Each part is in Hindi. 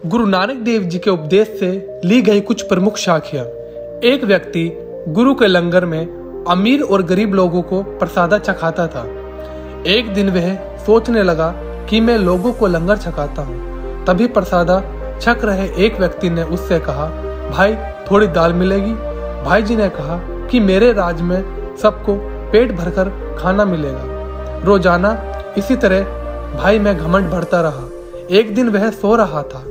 गुरु नानक देव जी के उपदेश से ली गई कुछ प्रमुख साखियां। एक व्यक्ति गुरु के लंगर में अमीर और गरीब लोगों को प्रसादा चखाता था। एक दिन वह सोचने लगा कि मैं लोगों को लंगर छकाता हूँ। तभी प्रसादा छक रहे एक व्यक्ति ने उससे कहा, भाई थोड़ी दाल मिलेगी? भाई जी ने कहा कि मेरे राज में सबको पेट भरकर खाना मिलेगा। रोजाना इसी तरह भाई में घमंड बढ़ता रहा। एक दिन वह सो रहा था।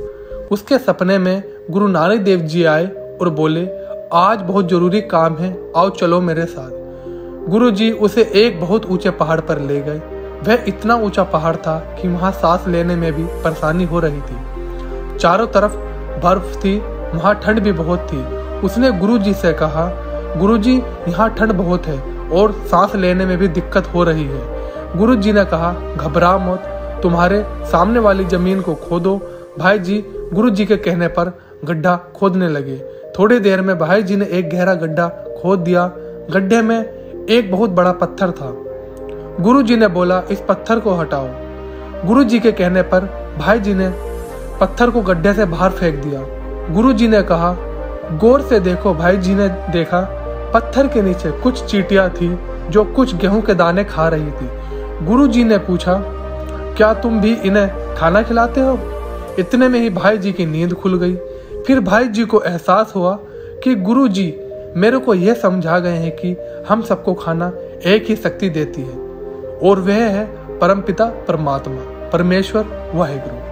उसके सपने में गुरु नानक देव जी आए और बोले, आज बहुत जरूरी काम है, आओ चलो मेरे साथ। गुरु जी उसे एक बहुत ऊंचे पहाड़ पर ले गए। वह इतना ऊंचा पहाड़ था कि वहां सांस लेने में भी परेशानी हो रही थी। चारों तरफ बर्फ थी, वहां ठंड भी बहुत थी। उसने गुरु जी से कहा, गुरु जी यहाँ ठंड बहुत है और सांस लेने में भी दिक्कत हो रही है। गुरु जी ने कहा, घबरा मत, तुम्हारे सामने वाली जमीन को खोदो। भाई जी गुरु जी के कहने पर गड्ढा खोदने लगे। थोड़ी देर में भाई जी ने एक गहरा गड्ढा खोद दिया। गड्ढे में एक बहुत बड़ा पत्थर था। गुरु जी ने बोला, इस पत्थर को हटाओ। गुरु जी के कहने पर भाई जी ने पत्थर को गड्ढे से बाहर फेंक दिया। गुरु जी ने कहा, गौर से देखो। भाई जी ने देखा, पत्थर के नीचे कुछ चींटियां थी जो कुछ गेहूं के दाने खा रही थी। गुरु जी ने पूछा, क्या तुम भी इन्हें खाना खिलाते हो? इतने में ही भाई जी की नींद खुल गई। फिर भाई जी को एहसास हुआ कि गुरु जी मेरे को यह समझा गए हैं कि हम सबको खाना एक ही शक्ति देती है और वह है परमपिता परमात्मा, परमेश्वर वाहिगुरु।